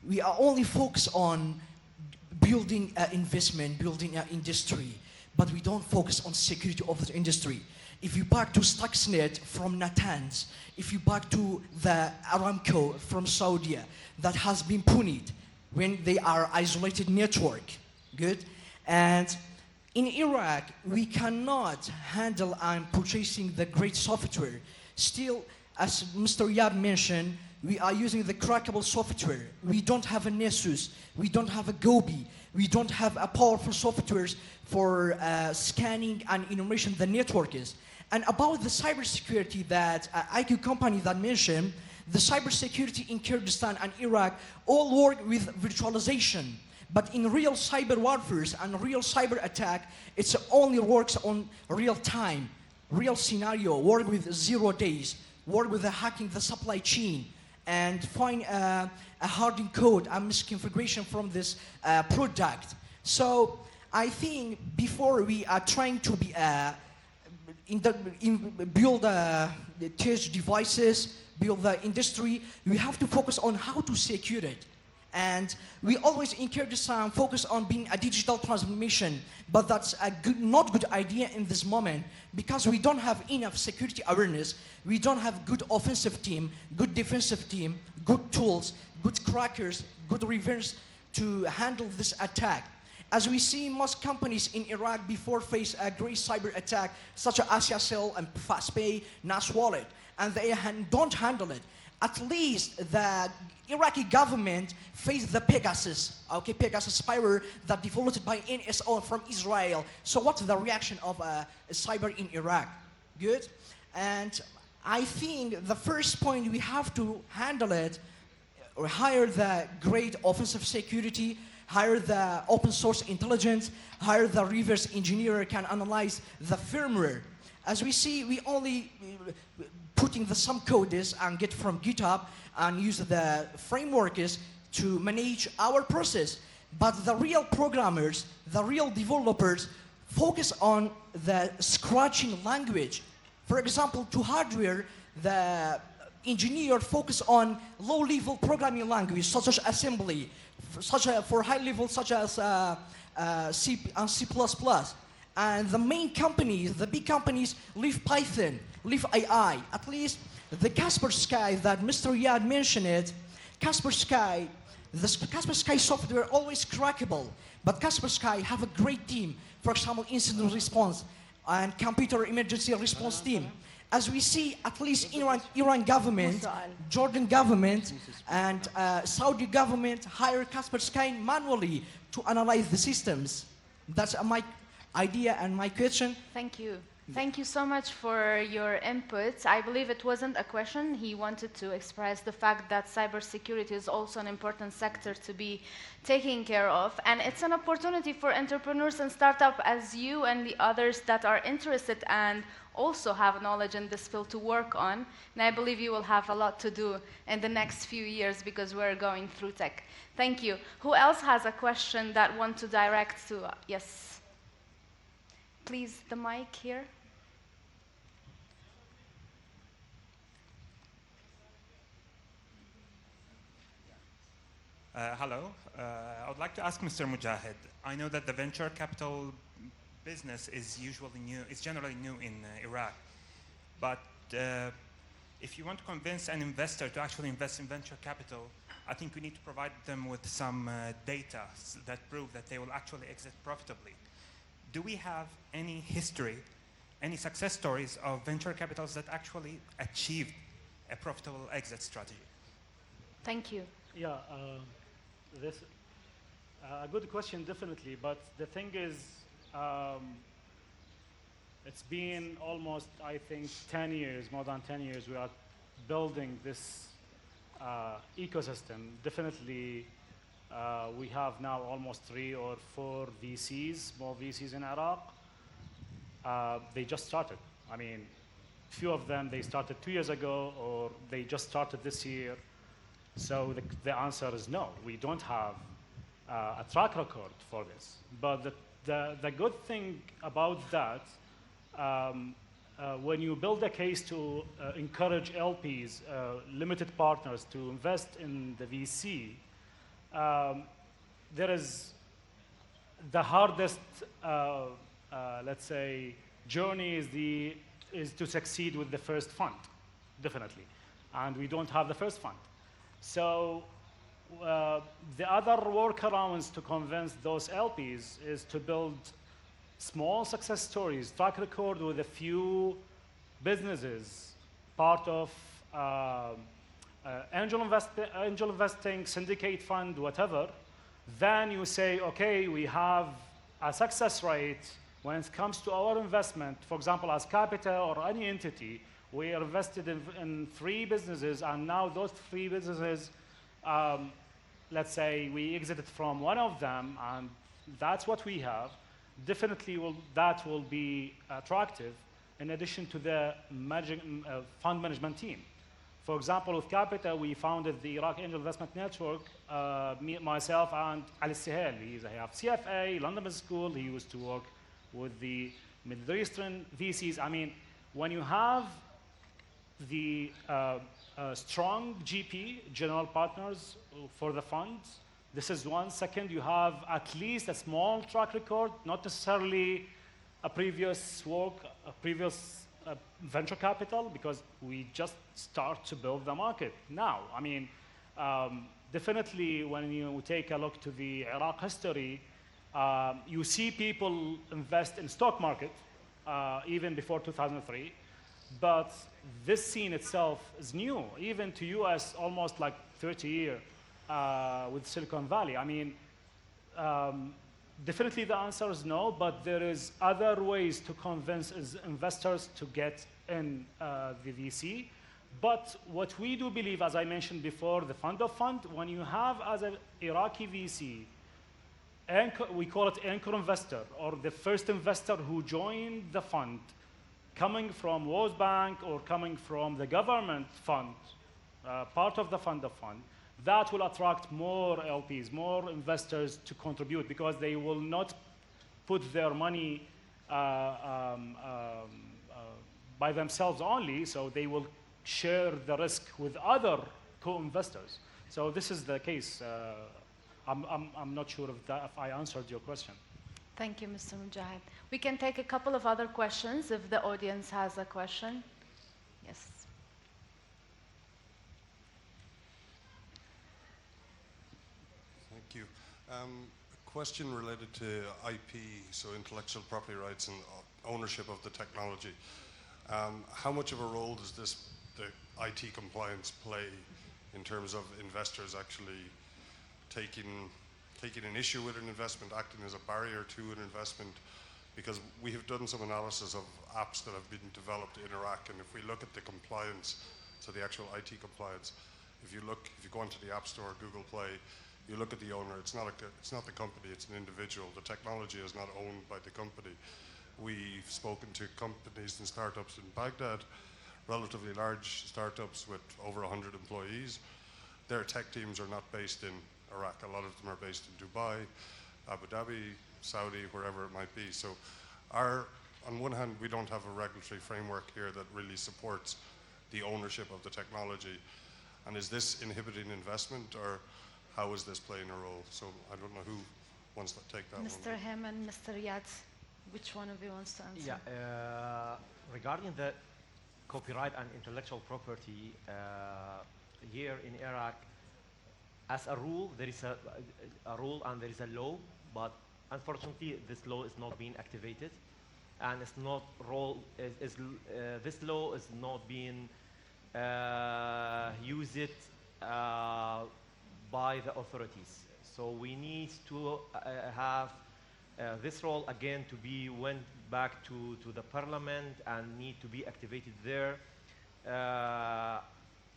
We are only focused on building an investment, building an industry, but we don't focus on security of the industry. If you back to Stuxnet from Natanz, if you back to the Aramco from Saudi that has been punished when they are isolated network, good? And in Iraq, we cannot handle and purchasing the great software. Still, as Mr. Yab mentioned, we are using the crackable software. We don't have a Nessus, we don't have a Gobi, we don't have a powerful softwares for scanning and enumeration the network is. And about the cybersecurity that IQ company that mentioned, the cybersecurity in Kurdistan and Iraq all work with virtualization. But in real cyber warfare and real cyber attack, it only works on real time, real scenario, work with 0 days, work with the hacking the supply chain. and find a hardening code and misconfiguration from this product. So I think before we are trying to be build test devices, build the industry, we have to focus on how to secure it. And we always encourage some focus on being a digital transformation, but that's a not good idea in this moment because we don't have enough security awareness. We don't have good offensive team, good defensive team, good tools, good crackers, good reverse to handle this attack. As we see, most companies in Iraq before face a great cyber attack, such as AsiaCell and FastPay, NAS Wallet, and they don't handle it. At least the Iraqi government faced the Pegasus, Pegasus spyware that developed by NSO from Israel. So what's the reaction of cyber in Iraq? Good? And I think the first point we have to handle it, or hire the great offensive security, hire the open source intelligence, hire the reverse engineer can analyze the firmware. As we see, we only putting some codes and get from GitHub and use the frameworks to manage our process. But the real programmers, the real developers, focus on the scratching language. For example, to hardware, the engineer focus on low-level programming language, such as assembly, for high level, such as C and C++. And the main companies, the big companies, leave Python, leave AI. At least the Kaspersky that Mr. Riyad mentioned it, Kaspersky, the Kaspersky software always crackable, but Kaspersky have a great team. For example, incident response and computer emergency response team. As we see, at least Iran government, Jordan government, and Saudi government hire Kaspersky manually to analyze the systems. That's my idea and my question. Thank you. Thank you so much for your input. I believe it wasn't a question. He wanted to express the fact that cybersecurity is also an important sector to be taken care of. And it's an opportunity for entrepreneurs and startups as you and the others that are interested and also have knowledge in this field to work on. And I believe you will have a lot to do in the next few years because we're going through tech. Thank you. Who else has a question that want to direct to? Yes. Please, the mic here. Hello. I would like to ask Mr. Moujahid. I know that the venture capital business is usually new. It's generally new in Iraq. But if you want to convince an investor to actually invest in venture capital, I think we need to provide them with some data that prove that they will actually exit profitably. Do we have any history, any success stories of venture capitals that actually achieved a profitable exit strategy? Thank you. Yeah, this a good question, definitely. But the thing is, it's been almost, I think, 10 years, more than 10 years, we are building this ecosystem. Definitely, we have now almost 3 or 4 VCs, small VCs in Iraq. They just started. I mean, few of them, they started 2 years ago, or they just started this year. So the answer is no. We don't have a track record for this. But the good thing about that, when you build a case to encourage LPs, limited partners, to invest in the VC, there is the hardest, let's say, journey is to succeed with the first fund, definitely. And we don't have the first fund. So the other workarounds to convince those LPs is to build small success stories, track record with a few businesses, part of angel investing, syndicate fund, whatever. Then you say, okay, we have a success rate when it comes to our investment. For example, as Capital or any entity, we are invested in 3 businesses, and now those 3 businesses, let's say we exited from one of them, and that's what we have. Definitely that will be attractive in addition to the fund management team. For example, with Capita, we founded the Iraq Angel Investment Network, myself and Ali Sahel. He have CFA, London Business School. He used to work with the Middle Eastern VCs. I mean, when you have the strong GP, general partners for the funds, this is one. Second, you have at least a small track record, not necessarily a previous work, a previous venture capital, because we just start to build the market now. I mean, definitely when you take a look to the Iraq history, you see people invest in stock market even before 2003, but this scene itself is new, even to US, almost like 30 years with Silicon Valley. I mean, definitely the answer is no, but there is other ways to convince investors to get in the VC. But what we do believe, as I mentioned before, the fund of fund, when you have as an Iraqi VC, we call it anchor investor, or the first investor who joined the fund, coming from World Bank or coming from the government fund, part of the fund of fund, that will attract more LPs, more investors to contribute, because they will not put their money by themselves only, so they will share the risk with other co-investors. So this is the case. I'm not sure if I answered your question. Thank you, Mr. Moujahid. We can take a couple of other questions if the audience has a question. Yes. Thank you. A question related to IP, so intellectual property rights and ownership of the technology. How much of a role does the IT compliance play in terms of investors actually taking an issue with an investment, acting as a barrier to an investment? Because we have done some analysis of apps that have been developed in Iraq, and if we look at the compliance, so the actual IT compliance, if you go onto the App Store, Google Play, you look at the owner, it's not the company, it's an individual. The technology is not owned by the company. We've spoken to companies and startups in Baghdad, relatively large startups with over 100 employees. Their tech teams are not based in Iraq. A lot of them are based in Dubai, Abu Dhabi, Saudi, wherever it might be. So on one hand, we don't have a regulatory framework here that really supports the ownership of the technology. And is this inhibiting investment, or how is this playing a role? So I don't know who wants to take that one. Mr. Heyman, Mr. Riyad, which one of you wants to answer? Yeah, regarding the copyright and intellectual property here in Iraq, as a rule, there is a rule and there is a law, but unfortunately, this law is not being activated, and it's not this law is not being used by the authorities. So we need to have this role again to be went back to the parliament and need to be activated there.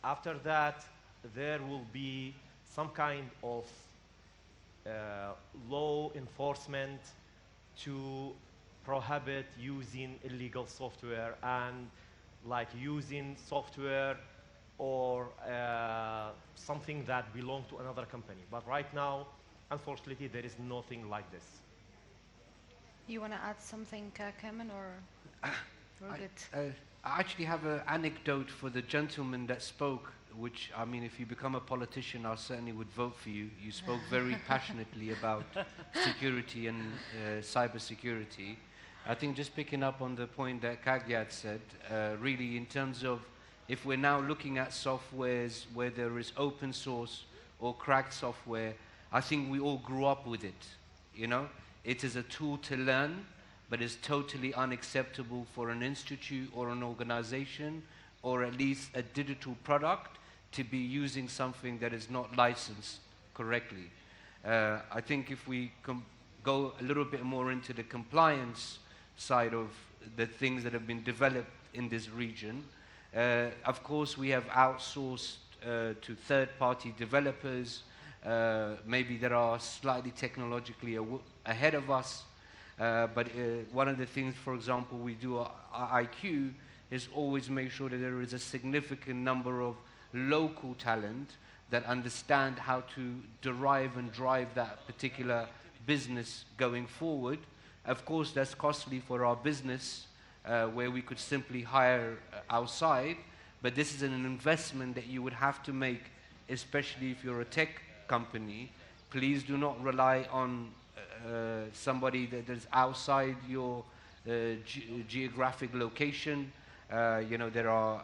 After that, there will be some kind of law enforcement to prohibit using illegal software and like using software or something that belongs to another company. But right now, unfortunately, there is nothing like this. You want to add something, Kemen, or we're good? I actually have an anecdote for the gentleman that spoke, which, I mean, if you become a politician, I certainly would vote for you. You spoke very passionately about security and cyber security. I think just picking up on the point that Kagyat said, really in terms of if we're now looking at softwares where there is open source or cracked software, I think we all grew up with it, you know? It is a tool to learn, but it's totally unacceptable for an institute or an organization or at least a digital product to be using something that is not licensed correctly. I think if we go a little bit more into the compliance side of the things that have been developed in this region, of course we have outsourced to third-party developers, maybe that are slightly technologically ahead of us, but one of the things, for example, we do at IQ is always make sure that there is a significant number of local talent that understand how to derive and drive that particular business going forward. Of course, that's costly for our business, where we could simply hire outside, but this is an investment that you would have to make, especially if you're a tech company. Please do not rely on somebody that is outside your geographic location. You know, there are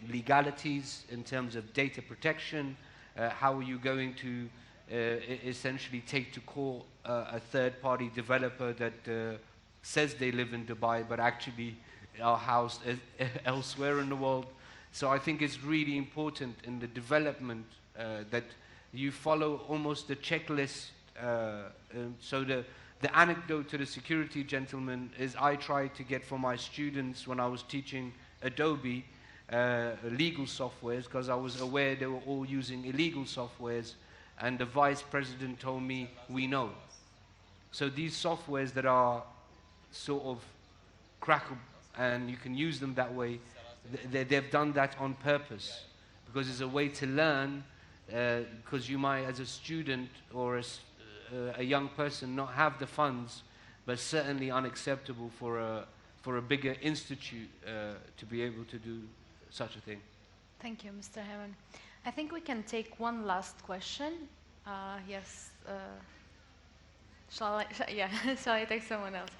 legalities in terms of data protection. How are you going to essentially take to court a third-party developer that says they live in Dubai but actually are housed elsewhere in the world? So I think it's really important in the development that you follow almost the checklist. So the anecdote to the security gentleman is I tried to get for my students when I was teaching Adobe legal softwares, because I was aware they were all using illegal softwares, and the vice president told me, we know. So these softwares that are sort of crackable and you can use them that way, they've done that on purpose, because it's a way to learn, because you might, as a student or a young person, not have the funds, but certainly unacceptable for a bigger institute to be able to do such a thing. Thank you, Mr. Heyman. I think we can take one last question. Yes. Shall I take someone else?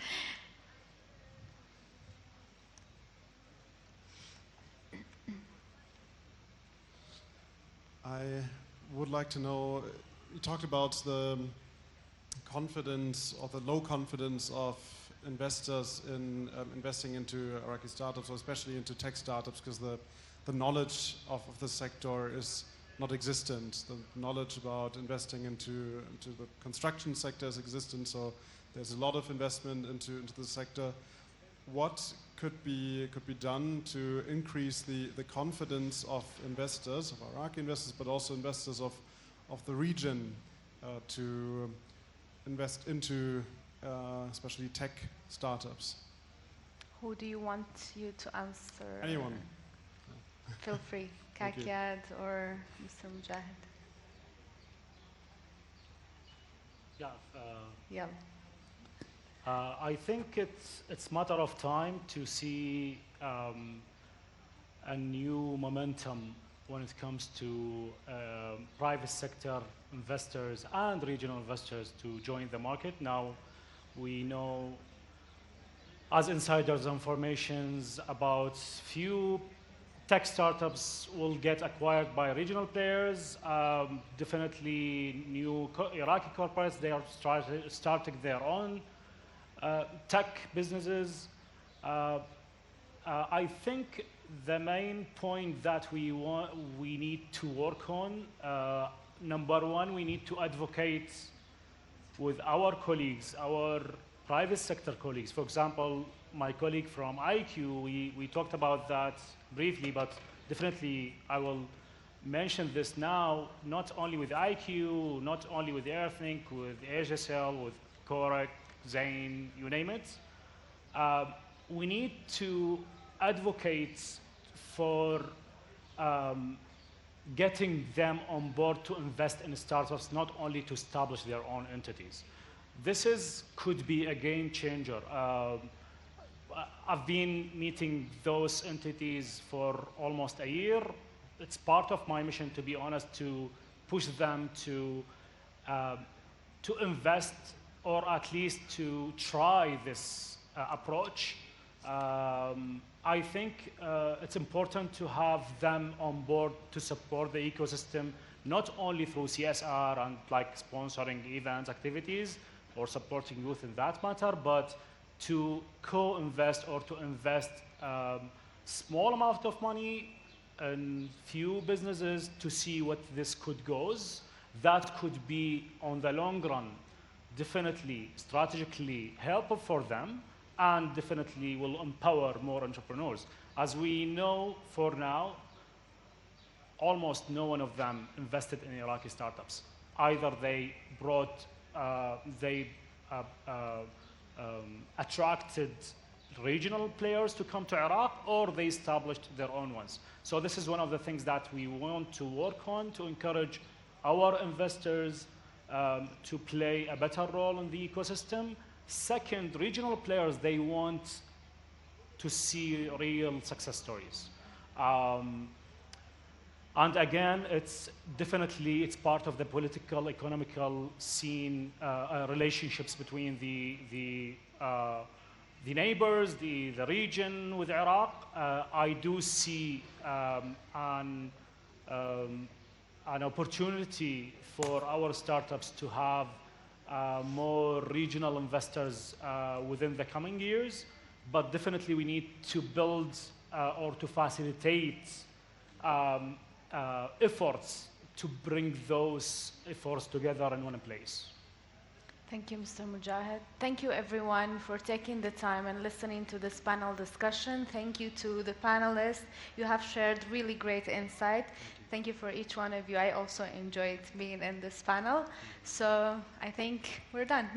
I would like to know, you talked about the confidence or the low confidence of investors in investing into Iraqi startups, or especially into tech startups, because the knowledge of the sector is not existent. The knowledge about investing into the construction sector is existent, so there's a lot of investment into the sector. What could be done to increase the confidence of investors, of Iraqi investors, but also investors of the region to invest into especially tech startups? Who do you want you to answer? Anyone. Feel free. Kakiad or Mr. Mujahid. Yeah. I think it's matter of time to see a new momentum when it comes to private sector investors and regional investors to join the market. Now, we know as insiders informations about few tech startups will get acquired by regional players. Definitely new Iraqi corporates, they are starting their own tech businesses. I think the main point that we need to work on, number one, we need to advocate with our colleagues, our private sector colleagues. For example, my colleague from IQ, we talked about that briefly, but definitely I will mention this now, not only with IQ, not only with Airthink, with AGSL, with Corec, Zain, you name it. We need to advocate for getting them on board to invest in startups, not only to establish their own entities. This could be a game changer. I've been meeting those entities for almost a year. It's part of my mission, to be honest, to push them to invest, or at least to try this approach. I think it's important to have them on board to support the ecosystem, not only through CSR and like sponsoring events, activities, or supporting youth in that matter, but to co-invest or to invest small amount of money in few businesses to see what this could goes. That could be, on the long run, definitely strategically helpful for them, and definitely will empower more entrepreneurs. As we know for now, almost no one of them invested in Iraqi startups. Either they brought, attracted regional players to come to Iraq, or they established their own ones. So this is one of the things that we want to work on to encourage our investors to play a better role in the ecosystem. Second, regional players, they want to see real success stories. And again, it's part of the political, economical scene, relationships between the neighbors, the region with Iraq. I do see an opportunity for our startups to have more regional investors within the coming years, but definitely we need to build or to facilitate efforts to bring those efforts together in one place. Thank you, Mr. Moujahid. Thank you, everyone, for taking the time and listening to this panel discussion. Thank you to the panelists. You have shared really great insight. Thank you for each one of you. I also enjoyed being in this panel. So I think we're done.